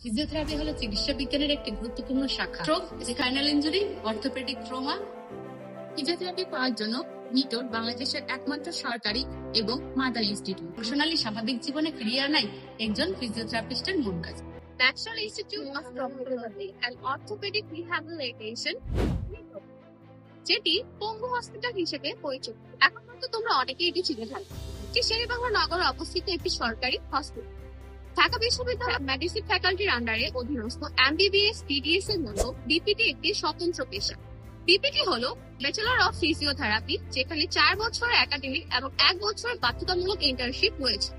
Physiotherapy হলো চিকিৎসা বিজ্ঞানের একটি গুরুত্বপূর্ণ শাখা। Stroke, spinal injury, orthopaedic trauma. Physiotherapy পাওয়ার জন্য নিটোর বাংলাদেশের একমাত্র সরকারি এবং মাদার ইনস্টিটিউট। ইমোশনালি স্বাভাবিক জীবনে ফিরিয়ে আনাই একজন ফিজিওথেরাপিস্টের মূল কাজ। National institute of traumatology and orthopaedic rehabilitation, যেটি পঙ্গু হসপিটাল হিসেবে পরিচিত। এখন পর্যন্ত তোমরা অনেকেই এটি চিনে থাকবে। এটি শেরেবাংলা নগরে অবস্থিত একটি সরকারি হসপিটাল। ঢাকা বিশ্ববিদ্যালয় মেডিসিন ফ্যাকাল্টির আন্ডারে অধীনস্থ এমবিবিএস বিডিএস এর মতো বিপিটি একটি স্বতন্ত্র পেশা। বিপিটি হলো ব্যাচেলর অফ ফিজিওথেরাপি, যেখানে 4 বছর একাডেমিক এবং 1 বছর বাধ্যতামূলক ইন্টার্নশিপ রয়েছে।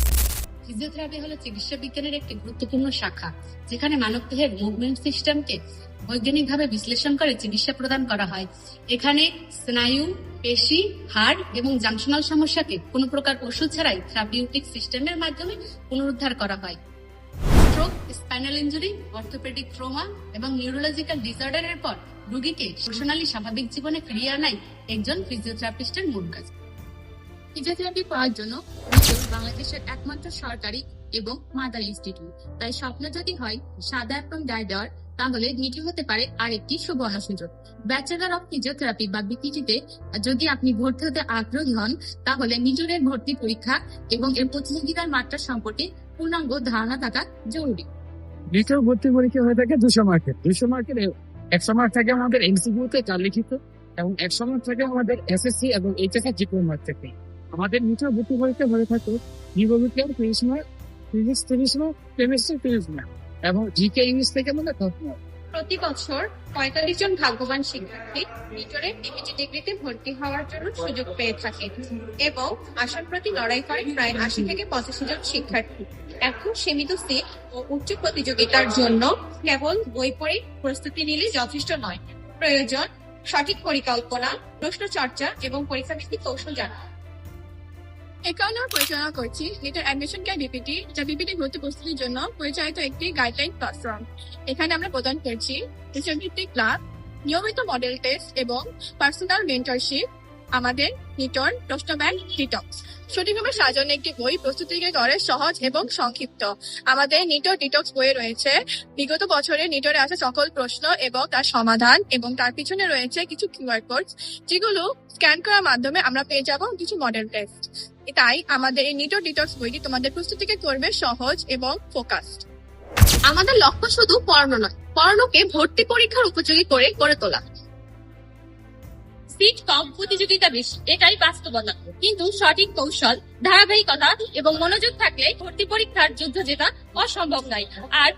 ফিজিওথেরাপি হলো চিকিৎসা বিজ্ঞানের একটি গুরুত্বপূর্ণ শাখা, যেখানে মানবদেহের মুভমেন্ট সিস্টেমকে বৈজ্ঞানিকভাবে বিশ্লেষণ করে চিকিৎসা প্রদান করা হয়। এখানে স্নায়ু, পেশি, হাড় এবং জাংশনাল সমস্যাকে কোনো প্রকার ওষুধ ছাড়াই থেরাপিউটিক সিস্টেমের মাধ্যমে পুনরুদ্ধার করা হয়। Stroke, spinal injury, orthopaedic trauma এবং নিউরোলজিক্যাল ডিসঅর্ডারের পর রোগীকে ইমোশনালি স্বাভাবিক জীবনে ফিরিয়ে আনাই একজন ফিজিওথেরাপিস্টের মূল কাজ। ফিজিওথেরাপি পাওয়ার জন্য নিটোর বাংলাদেশের একমাত্র সরকারি এবং মাদার ইনস্টিটিউট। তাই স্বপ্ন যদি হয় সাদা এবং গায়ে দেওয়ার, তাহলে নিটো হতে পারে আরেকটি সুবর্ণ সুযোগ। ব্যাচেলর অফ ফিজিওথেরাপি বা বিপিটিতে যদি আপনি ভর্তি হতে আগ্রহী হন, তাহলে নিটোরের ভর্তি পরীক্ষা এবং এর প্রতিযোগিতার মাত্রা সম্পর্কে পূর্ণাঙ্গ ধারণা থাকা জরুরি। নিটোর ভর্তি পরীক্ষা হয়ে থাকে 200 মার্কের। 200 মার্কের 100 মার্ক থাকে আমাদের এমসিকিউতে, 4 লিখিত, এবং 100 মার্ক থাকে আমাদের এসএসসি এবং এইচএসসি জিপিও মার্ক থেকে। আমাদের নিটোর ভর্তি পরীক্ষা হয়ে থাকে জীববিজ্ঞান 30 mark, physics 30 mark, chemistry 30 mark এবং জিকে ইংলিশ থেকে 10 মার্ক। প্রতি বছর 45 জন ভাগ্যবান শিক্ষার্থী নিটোরে পিপিটি ডিগ্রিতে ভর্তি হওয়ার জন্য সুযোগ পেয়ে থাকে এবং আসন প্রতি লড়াই করে প্রায় 80 থেকে 85 জন শিক্ষার্থী। এখন সীমিত সিট ও উচ্চ প্রতিযোগিতার জন্য কেবল বই পড়ে প্রস্তুতি নিলে যথেষ্ট নয়, প্রয়োজন সঠিক পরিকল্পনা, প্রশ্ন চর্চা এবং পরীক্ষা ভিত্তিক কৌশল জানা। এই কারণে আমরা পরিচালনা করছি নিটোর অ্যাডমিশন কেয়ার বিপিটি, যা বিপিটি ভর্তি প্রস্তুতির জন্য পরিচালিত একটি গাইডলাইন প্ল্যাটফর্ম। এখানে আমরা প্রদান করছি বিষয়ভিত্তিক ক্লাস, নিয়মিত মডেল টেস্ট এবং পার্সোনাল মেন্টরশিপ। আমাদের নিটোর প্রশ্ন ব্যাংক ডিটক্স সঠিকভাবে সাজানো একটি বই প্রস্তুতিকে করে সহজ এবং সংক্ষিপ্ত। আমাদের নিটোর ডিটক্স বইয়ে রয়েছে বিগত বছরে নিটোরে আসা সকল প্রশ্ন এবং তার সমাধান, এবং তার পিছনে রয়েছে কিছু কিউআর কোড, যেগুলো স্ক্যান করার মাধ্যমে আমরা পেয়ে যাব কিছু মডেল টেস্ট। তাই আমাদের এই নিটোর ডিটক্স বইটি তোমাদের প্রস্তুতিকে করবে সহজ এবং ফোকাসড। আমাদের লক্ষ্য শুধু পড়ানো নয়, পড়ানোকে ভর্তি পরীক্ষার উপযোগী করে গড়ে তোলা। সিট কম, প্রতিযোগিতা বেশি, এটাই বাস্তবতা। কিন্তু সঠিক কৌশল, ধারাবাহিকতা এবং মনোযোগ থাকলে ভর্তি পরীক্ষার যুদ্ধ জেতা অসম্ভব নয়। আর